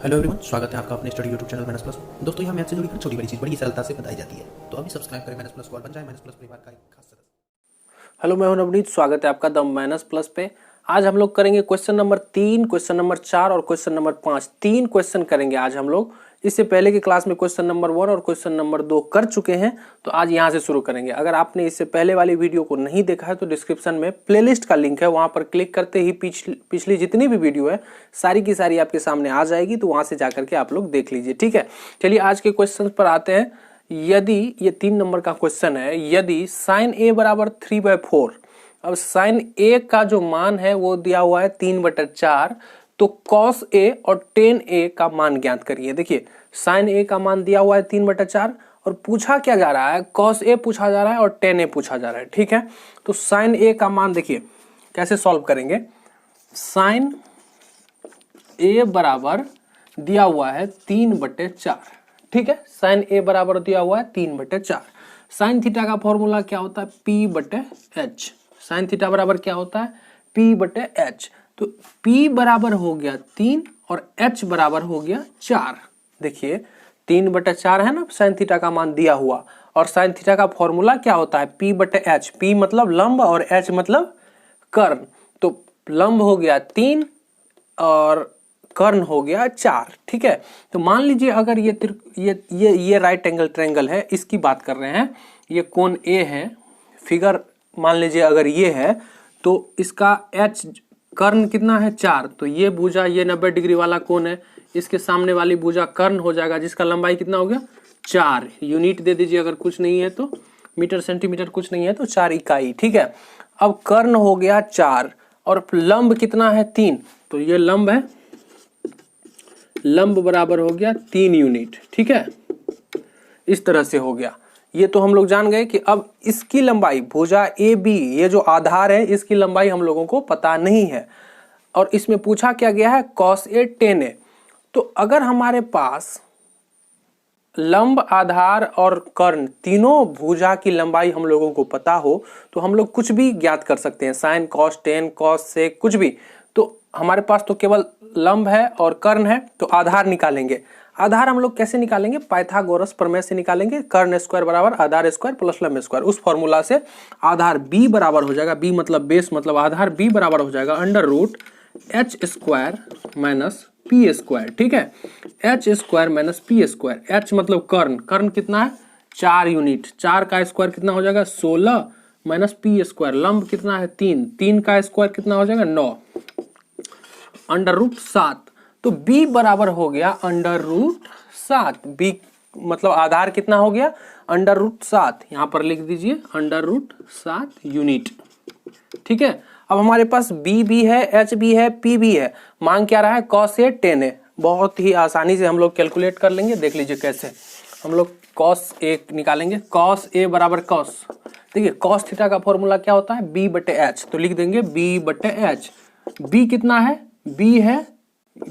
Hello everyone, स्वागत है आपका अपने study YouTube channel minus plus. दोस्तों, यहाँ मैथ से जुड़ी हर छोटी बड़ी चीज़ बड़ी सरलता से बताई जाती है, तो अभी सब्सक्राइब करें माइनस प्लस को और बन जाए माइनस प्लस परिवार का एक खास सदस्य। हेलो, मैं हूं नवनीत। स्वागत है आपका द माइनस प्लस पे। आज हम लोग करेंगे क्वेश्चन नंबर 3, क्वेश्चन नंबर 4 और क्वेश्चन नंबर 5। 3 क्वेश्चन करेंगे आज हम लोग। इससे पहले की क्लास में क्वेश्चन नंबर 1 और क्वेश्चन नंबर 2 कर चुके हैं, तो आज यहाँ से शुरू करेंगे। अगर आपने इससे पहले वाली वीडियो को नहीं देखा है तो डिस्क्रिप्शन में प्लेलिस्ट का लिंक है, वहाँ पर क्लिक करते ही पिछली जितनी भी वीडियो है सारी की सारी आपके सामने आ जाएगी, तो वहाँ से जाकर के आप लोग देख लीजिए। ठीक है, चलिए आज के क्वेश्चन पर आते हैं। यदि ये 3 नंबर का क्वेश्चन है, यदि साइन ए बराबर 3/4, अब साइन ए का जो मान है वो दिया हुआ है 3/4, तो कॉस ए और टेन ए का मान ज्ञात करिए। देखिए, साइन ए का मान दिया हुआ है 3/4 और पूछा क्या जा रहा है, कॉस ए पूछा जा रहा है और टेन ए पूछा जा रहा है। ठीक है, तो साइन ए का मान देखिए कैसे सॉल्व करेंगे। साइन ए बराबर दिया हुआ है 3/4। ठीक है, साइन ए बराबर दिया हुआ है 3/4। साइन थीटा का फॉर्मूला क्या होता है, P/H। साइन थीटा बराबर क्या होता है, P/H। तो P बराबर हो गया 3 और H बराबर हो गया 4। देखिए 3/4 है ना साइन थीटा का मान दिया हुआ, और साइन थीटा का फॉर्मूला क्या होता है, P/H। P मतलब लंब और H मतलब कर्ण। तो लंब हो गया 3 और कर्ण हो गया 4। ठीक है, तो मान लीजिए अगर ये राइट एंगल ट्रायंगल है, इसकी बात कर रहे हैं, ये कोण A है, फिगर मान लीजिए अगर ये है, तो इसका H कर्ण कितना है 4, तो ये भुजा, ये 90 डिग्री वाला कोण है, इसके सामने वाली भुजा कर्ण हो जाएगा, जिसका लंबाई कितना हो गया 4। यूनिट दे दीजिए, अगर कुछ नहीं है तो मीटर सेंटीमीटर कुछ नहीं है तो 4 इकाई। ठीक है, अब कर्ण हो गया 4 और लंब कितना है 3, तो ये लंब है, लंब बराबर हो गया 3 यूनिट। ठीक है, इस तरह से हो गया। ये तो हम लोग जान गए कि अब इसकी लंबाई भुजा ए बी, ये जो आधार है इसकी लंबाई हम लोगों को पता नहीं है, और इसमें पूछा क्या गया है, कॉस ए टेन ए। तो अगर हमारे पास लंब, आधार और कर्ण तीनों भुजा की लंबाई हम लोगों को पता हो, तो हम लोग कुछ भी ज्ञात कर सकते हैं, sine cos tan cos sec कुछ भी। तो हमारे पास तो केवल लंब है और कर्ण है, तो आधार निकालेंगे। आधार हम लोग कैसे निकालेंगे, पाइथागोरस प्रमेय से निकालेंगे। कर्ण स्क्वायर बराबर आधार स्क्वायर प्लस लंब स्क्वायर, उस फॉर्मूला से आधार b बराबर हो जाएगा, b मतलब बेस मतलब आधार, b बराबर हो जाएगा √h² माइनस p²। ठीक है, h² माइनस p²। h मतलब कर्ण, कर्ण कितना है 4 यूनिट, 4 का स्क्वायर कितना हो जाएगा 16 माइनस p²। लंब कितना है 3, 3 का स्क्वायर कितना हो जाएगा 9 √7। तो b बराबर हो गया √7। b मतलब आधार कितना हो गया √7, यहां पर लिख दीजिए √7 यूनिट। ठीक है, अब हमारे पास b भी है, h भी है, p भी है। मांग क्या रहा है, cos a tan a। बहुत ही आसानी से हम लोग कैलकुलेट कर लेंगे, देख लीजिए कैसे। हम लोग cos a निकालेंगे, cos a बराबर cos, देखिए cos थीटा का फॉर्मूला क्या होता है, B/H। तो लिख देंगे B/H। b कितना है, b है,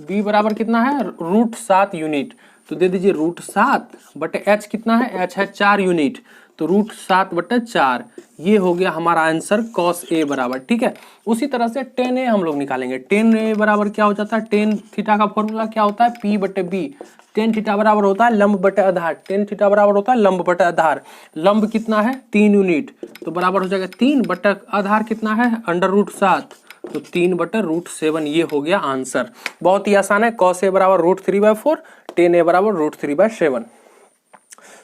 b बराबर कितना है √7 यूनिट, तो दे दीजिए √7/h कितना है, h है 4 यूनिट, तो √7/4। ये हो गया हमारा आंसर cos a बराबर। ठीक है, उसी तरह से tan a हम लोग निकालेंगे। tan a बराबर क्या हो जाता है, tan थीटा का फॉर्मूला क्या होता है, P/B। tan थीटा बराबर होता है लंब बटे आधार, tan थीटा बराबर होता है लंब बटे आधार। लंब कितना है 3 यूनिट, तो बराबर हो जाएगा 3 बटे आधार कितना है √7, तो 3/√7। ये हो गया आंसर। बहुत ही आसान है, cos a बराबर √3/4, tan a बराबर √3/7।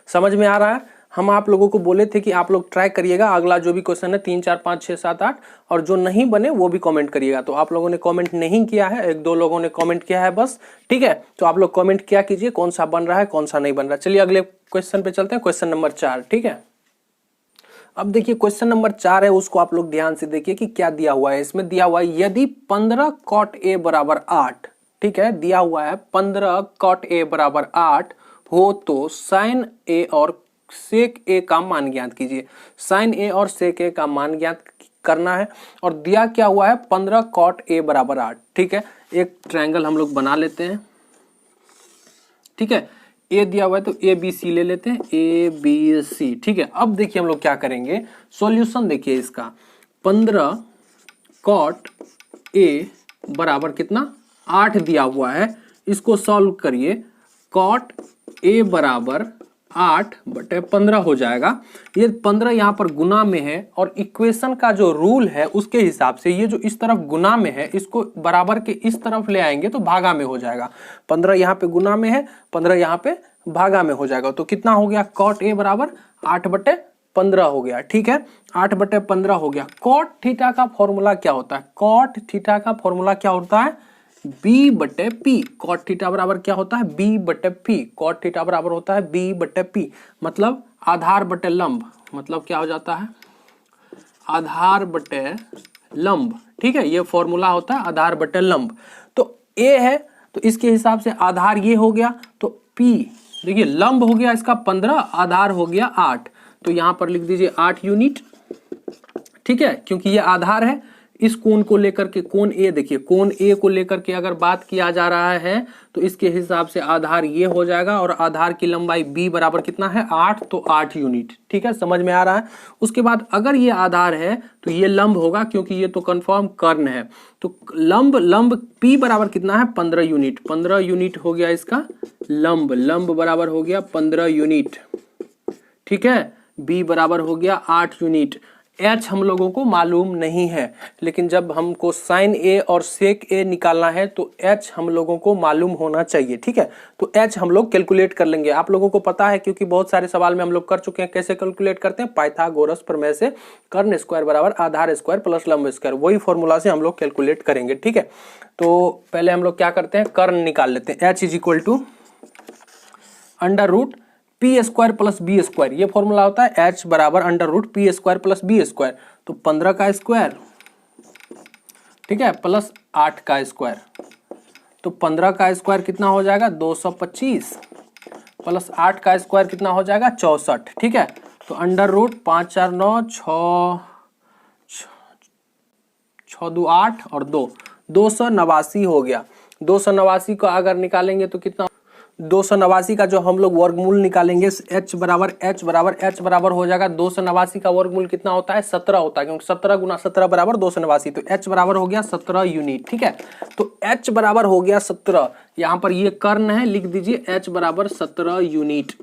समझ में आ रहा है। हम आप लोगों को बोले थे कि आप लोग ट्राई करिएगा, अगला जो भी क्वेश्चन है 3 4 5 6 7 8, और जो नहीं बने वो भी कमेंट करिएगा। तो आप लोगों ने कमेंट नहीं किया है, 1-2 लोगों ने कमेंट किया है बस। ठीक है, तो आप लोग कमेंट किया कीजिए कौन सा बन रहा है कौन सा नहीं बन रहा। चलिए अगले क्वेश्चन पे चलते हैं, क्वेश्चन नंबर 4। ठीक है, अब देखिए क्वेश्चन नंबर 4 है, उसको आप लोग ध्यान से देखिए कि क्या दिया हुआ है। इसमें दिया हुआ है यदि 15 cot a बराबर 8, ठीक है, दिया हुआ है 15 cot a बराबर 8 हो तो साइन a और सेक a का मान ज्ञात कीजिए। साइन a और सेक a का मान ज्ञात करना है, और दिया क्या हुआ है 15 cot a बराबर 8। ठीक है, एक ट्रायंगल हम लोग बना लेते हैं। ठीक है, ए दिया हुआ है तो ए बी सी ले लेते हैं, ए बी सी। ठीक है, अब देखिए हम लोग क्या करेंगे, सॉल्यूशन देखिए इसका। 15 cot a बराबर कितना 8 दिया हुआ है, इसको सॉल्व करिए, कॉट ए बराबर 8/15 हो जाएगा। ये 15 यहाँ पर गुना में है और इक्वेशन का जो रूल है उसके हिसाब से ये जो इस तरफ गुना में है इसको बराबर के इस तरफ ले आएंगे तो भागा में हो जाएगा। 15 यहाँ पे गुना में है, 15 यहाँ पे भागा में हो जाएगा। तो कितना हो गया, कॉट ए बराबर 8/15 हो गया। ठीक है, 8/15 हो गया। कॉट थीटा का फॉर्मूला क्या होता है? कॉट थीटा का फॉर्मूला क्या होता है? b/p। कॉट थीटा बराबर क्या होता है? b/p। कॉट थीटा बराबर होता है b/p, मतलब आधार बटे लंब, मतलब क्या हो जाता है? आधार बटे लंब। ठीक है, ये फॉर्मूला होता है आधार बटे लंब। तो a है तो इसके हिसाब से आधार ये हो गया, तो p देखिए लंब हो गया इसका 15, आधार हो गया 8, तो यहां पर लिख दीजिए 8 यूनिट। ठीक है, क्योंकि ये आधार है। इस कोण को लेकर के, कोण ए देखिए, कोण ए को लेकर के अगर बात किया जा रहा है तो इसके हिसाब से आधार ये हो जाएगा और आधार की लंबाई b बराबर कितना है? 8, तो 8 यूनिट। ठीक है, समझ में आ रहा है। उसके बाद अगर ये आधार है तो ये लंब होगा, क्योंकि ये तो कंफर्म कर्ण है। तो लंब p बराबर कितना है? 15 यूनिट। 15 यूनिट हो गया इसका लंब बराबर हो गया 15 यूनिट। ठीक है, b बराबर हो गया 8 यूनिट। h हम लोगों को मालूम नहीं है, लेकिन जब हमको साइन a और सेक a निकालना है तो h हम लोगों को मालूम होना चाहिए। ठीक है, तो h हम लोग कैलकुलेट कर लेंगे। आप लोगों को पता है, क्योंकि बहुत सारे सवाल में हम लोग कर चुके हैं। कैसे कैलकुलेट करते हैं? पाइथागोरस प्रमेय से कर्ण स्क्वायर बराबर आधार स्क्वायर प्लस लंब स्क्वायर, वही फॉर्मूला से हम लोग कैलकुलेट करेंगे। ठीक है, तो पहले हम लोग क्या करते हैं? कर्ण निकाल लेते हैं। h = under root p² plus b², ये फॉर्मूला होता है h बराबर under root p² plus b²। तो 15 का स्क्वायर, ठीक है, प्लस 8 का स्क्वायर, तो 15 का स्क्वायर कितना हो जाएगा? 225 प्लस 8 का स्क्वायर कितना हो जाएगा? 64। ठीक है, तो अंडर रूट 5 4 9 6 2 8 और 2 289 हो गया। 289 को अगर निकालेंगे तो कितना? 289 का जो हम लोग वर्गमूल निकालेंगे, h बराबर हो जाएगा 289 का वर्गमूल कितना होता है? 17 होता है, क्योंकि 17 गुना 17 बराबर 289, तो h बराबर हो गया 17 यूनिट। ठीक है, तो h बराबर हो गया 17। यहाँ पर ये कर्ण है, लिख दीजिए h बराबर 17 यूनिट।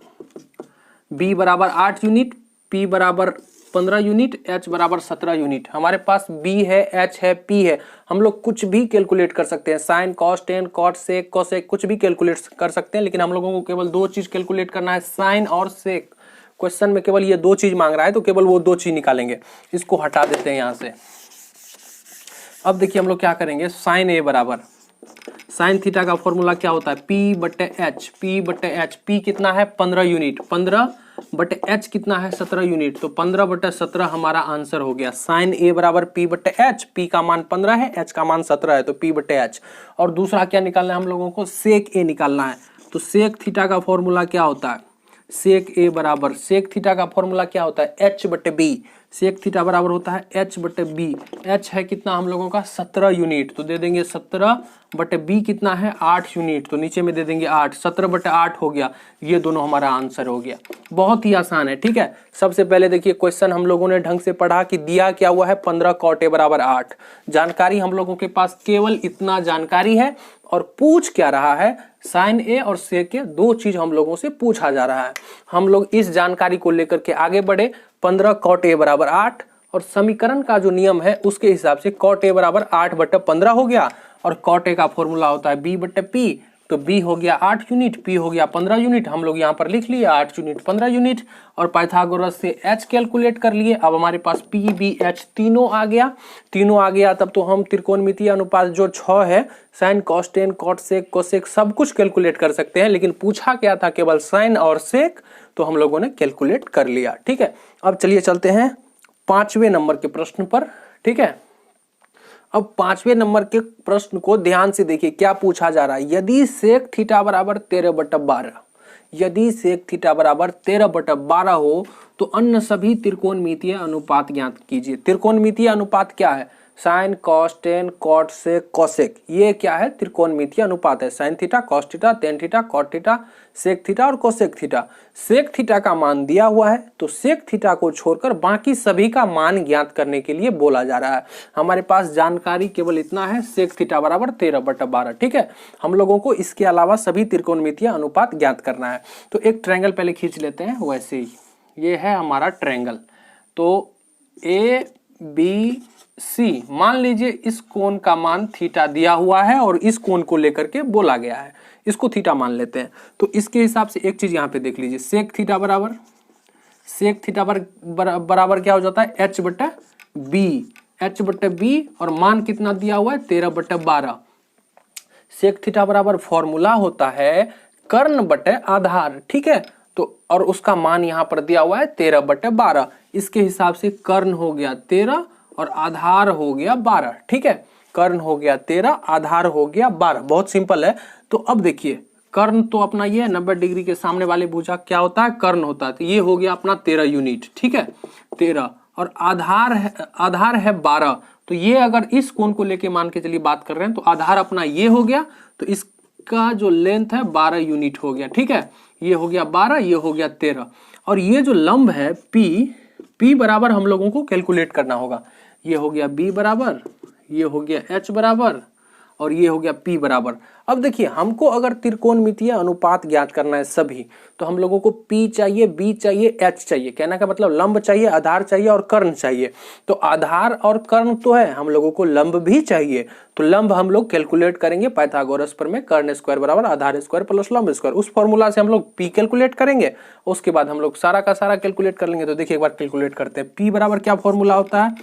b बराबर 8 यूनिट, p बराबर 15 यूनिट, h बराबर 17 यूनिट। हमारे पास b है, h है, p है, हम लोग कुछ भी कैलकुलेट कर सकते हैं। Sine, cos, tan, cot, sec, cosec, कुछ भी कैलकुलेट कर सकते हैं, लेकिन हम लोगों को केवल दो चीज कैलकुलेट करना है, साइन और सेक। क्वेश्चन में केवल ये दो चीज मांग रहा है, तो केवल वो दो चीज निकालेंगे। इसको हटा देते हैं यहाँ से। अब देखिए हम लोग क्या करेंगे। साइन ए बराबर, साइन थीटा का फॉर्मूला क्या होता है? p/h। p कितना है? 15 यूनिट। 15/h कितना है? 17 यूनिट। तो 15/17 हमारा आंसर हो गया। साइन ए बराबर p/h, p का मान 15 है, h का मान 17 है, तो p/h। और दूसरा क्या निकालना है हम लोगों को? सेक ए निकालना है। तो सेक थीटा का फॉर्मूला क्या होता है? सेक ए बराबर, सेक थीटा का फॉर्मूला क्या होता है? h/b। सेक थीटा बराबर होता है h/b। h है कितना हम लोगों का? 17 यूनिट, तो दे देंगे 17/b कितना है? 8 यूनिट, तो नीचे में दे देंगे 8। 17/8 हो गया। ये दोनों हमारा आंसर हो गया। बहुत ही आसान है। ठीक है, सबसे पहले देखिए क्वेश्चन हम लोगों ने ढंग से पढ़ा कि दिया क्या हुआ है? 15 cot a बराबर 8। जानकारी हम लोगों के पास केवल इतना जानकारी है, और पूछ क्या रहा है? साइन ए और सेक के दो चीज हम लोगों से पूछा जा रहा है। हम लोग इस जानकारी को लेकर के आगे बढ़े। 15 cot a बराबर 8, और समीकरण का जो नियम है उसके हिसाब से cot a बराबर 8/15 हो गया, और cot a का फॉर्मूला होता है b/p। तो b हो गया 8 यूनिट, p हो गया 15 यूनिट। हम लोग यहाँ पर लिख लिए 8 यूनिट 15 यूनिट, और पाइथागोरस से h कैलकुलेट कर लिए। अब हमारे पास p, b, h तीनों आ गया। तब तो हम त्रिकोणमितीय अनुपात जो 6 है, sine, cos, tan, cot, sec, cosec, सब कुछ कैलकुलेट कर सकते हैं। लेकिन पूछा क्या था? केवल साइन और सेक, तो हम लोगों ने कैलकुलेट कर लिया। ठीक है, अब चलिए चलते हैं 5वें नंबर के प्रश्न पर। ठीक है, अब 5वें नंबर के प्रश्न को ध्यान से देखिए क्या पूछा जा रहा है। यदि सेक थीटा बराबर 13/12, यदि सेक थीटा बराबर 13/12 हो तो अन्य सभी त्रिकोणमितीय अनुपात ज्ञात कीजिए। त्रिकोणमितीय अनुपात क्या है? Sine cos tan cot sec cosec, ये क्या है? त्रिकोणमितीय अनुपात है। Sine theta, cos theta, tan theta, cot theta, sec theta और कोसेक थीटा। सेक थीटा का मान दिया हुआ है तो सेक थीटा को छोड़कर बाकी सभी का मान ज्ञात करने के लिए बोला जा रहा है। हमारे पास जानकारी केवल इतना है, सेक थीटा बराबर 13/12। ठीक है, हम लोगों को इसके अलावा सभी त्रिकोणमितीय अनुपात ज्ञात करना है। तो एक ट्रायंगल पहले खींच लेते हैं। वैसे ही ये है हमारा ट्रायंगल। तो ए बी सी, मान लीजिए इस कोण का मान थीटा दिया हुआ है और इस कोण को लेकर के बोला गया है, इसको थीटा मान लेते हैं। तो इसके हिसाब से एक चीज यहाँ पे देख लीजिए, सेक थीटा बराबर क्या हो जाता है? h/b और मान कितना दिया हुआ है? 13/12। सेक थीटा बराबर फॉर्मूला होता है कर्ण बटे आधार। ठीक है, तो और उसका मान यहाँ पर दिया हुआ है 13/12। इसके हिसाब से कर्ण हो गया 13 और आधार हो गया 12। ठीक है, कर्ण हो गया 13, आधार हो गया 12। बहुत सिंपल है। तो अब देखिए, कर्ण तो अपना ये है 90 डिग्री के सामने वाले भुजा क्या होता है? कर्ण होता है। तो ये हो गया अपना 13 यूनिट। ठीक है, 13 और आधार है 12। तो ये अगर इस कोण को लेके मान के चलिए बात कर रहे हैं तो आधार अपना ये हो गया, तो इसका जो लेंथ है 12 यूनिट हो गया। ठीक है, ये हो गया 12, ये हो गया 13। और ये जो लंब है P बराबर हम लोगों को कैलकुलेट करना होगा। ये हो गया B बराबर, ये हो गया H बराबर और ये हो गया P बराबर। अब देखिए, हमको अगर त्रिकोणमितीय अनुपात ज्ञात करना है सभी, तो हम लोगों को P चाहिए, B चाहिए, H चाहिए। कहने का मतलब लंब चाहिए, आधार चाहिए और कर्ण चाहिए। तो आधार और कर्ण तो है, हम लोगों को लंब भी चाहिए। तो लंब हम लोग कैलकुलेट करेंगे पाइथागोरस प्रमेय, कर्ण स्क्वायर बराबर आधार स्क्वायर प्लस लंब स्क्वायर। उस फॉर्मूला से हम लोग P कैलकुलेट करेंगे, उसके बाद हम लोग सारा का सारा कैलकुलेट कर लेंगे। तो देखिए एक बार कैलकुलेट करते हैं। P बराबर क्या फॉर्मूला होता है?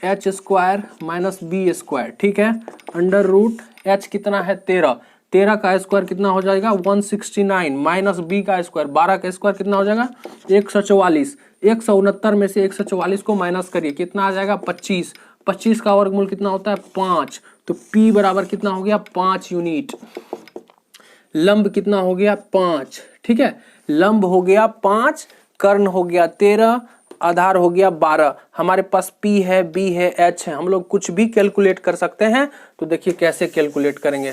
√h² minus B square. ठीक है, √h कितना है? 13 का स्क्वायर कितना हो जाएगा? 169 माइनस b का स्क्वायर 12 का स्क्वायर कितना हो जाएगा? 144। 169 में से 144 को माइनस करिए, कितना आ जाएगा? 25। 25 का वर्गमूल कितना होता है? 5। तो p बराबर कितना हो गया? 5 यूनिट। लंब कितना हो गया? 5। ठीक है, लंब हो गया 5, कर्ण हो गया 13, आधार हो गया 12। हमारे पास P है, B है, H है, हम लोग कुछ भी कैलकुलेट कर सकते हैं। तो देखिए कैसे कैलकुलेट करेंगे।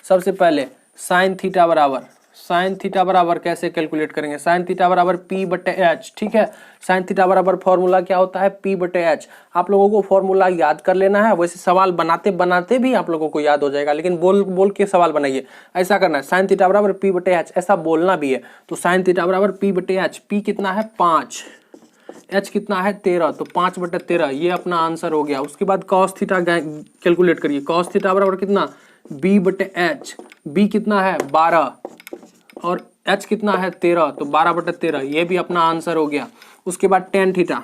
सबसे पहले साइन थीटा बराबर कैसे कैलकुलेट करेंगे? साइन थीटा बराबर P/H। ठीक है, साइन थीटा बराबर फॉर्मूला क्या होता है? P/H। आप लोगों को फॉर्मूला याद कर लेना है। वैसे सवाल बनाते बनाते भी आप लोगों को याद हो जाएगा, लेकिन बोल के सवाल बनाइए। ऐसा करना है, साइन थीटा बराबर P/H, ऐसा बोलना भी है। तो साइन थीटा बराबर P/H। P कितना है? 5। H कितना है? 13। तो 5/13 ये अपना आंसर हो गया। उसके बाद कॉस थीटा कैलकुलेट करिए। कॉस थीटा बराबर कितना? B/H। B कितना है? 12 और H कितना है? 13। तो 12/13 ये भी अपना आंसर हो गया। उसके बाद टेन थीटा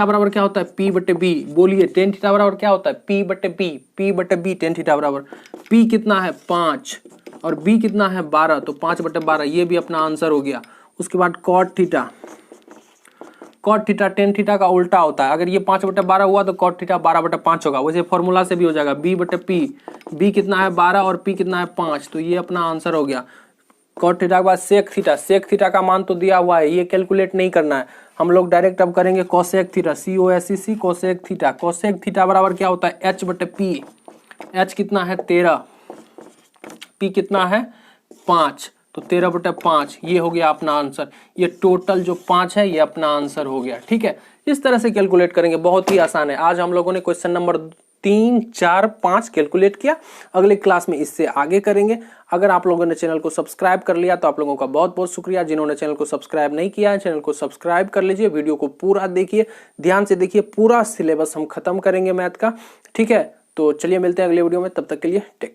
बराबर क्या होता है? P/B। बोलिए, टेन थीटा बराबर क्या होता है? P/B। टेन थीटा बराबर P कितना है? 5 और B कितना है? 12। तो 5/12 ये भी अपना आंसर हो गया। उसके बाद कॉट थीटा टेन थीटा का उल्टा होता है। अगर ये 5/12 हुआ तो कॉट थीटा 12/5 होगा। वैसे फॉर्मूला से भी हो जाएगा, B/P। B कितना है? 12 और P कितना है? 5। तो ये अपना आंसर हो गया। कॉट थीटा के बाद सेक थीटा का मान तो दिया हुआ है, ये कैलकुलेट नहीं करना है। हम लोग डायरेक्ट अब करेंगे cosec theta, COSEC cosec theta. Cosec theta बराबर क्या होता है? H/P। H कितना है? 13। P कितना है? 5। तो 13/5 ये हो गया अपना आंसर। ये टोटल जो 5 है ये अपना आंसर हो गया। ठीक है, इस तरह से कैलकुलेट करेंगे, बहुत ही आसान है। आज हम लोगों ने क्वेश्चन नंबर 3, 4, 5 कैलकुलेट किया। अगले क्लास में इससे आगे करेंगे। अगर आप लोगों ने चैनल को सब्सक्राइब कर लिया तो आप लोगों का बहुत बहुत शुक्रिया। जिन्होंने चैनल को सब्सक्राइब नहीं किया है, चैनल को सब्सक्राइब कर लीजिए। वीडियो को पूरा देखिए, ध्यान से देखिए, पूरा सिलेबस हम खत्म करेंगे मैथ का। ठीक है, तो चलिए मिलते हैं अगले वीडियो में, तब तक के लिए टेक केयर।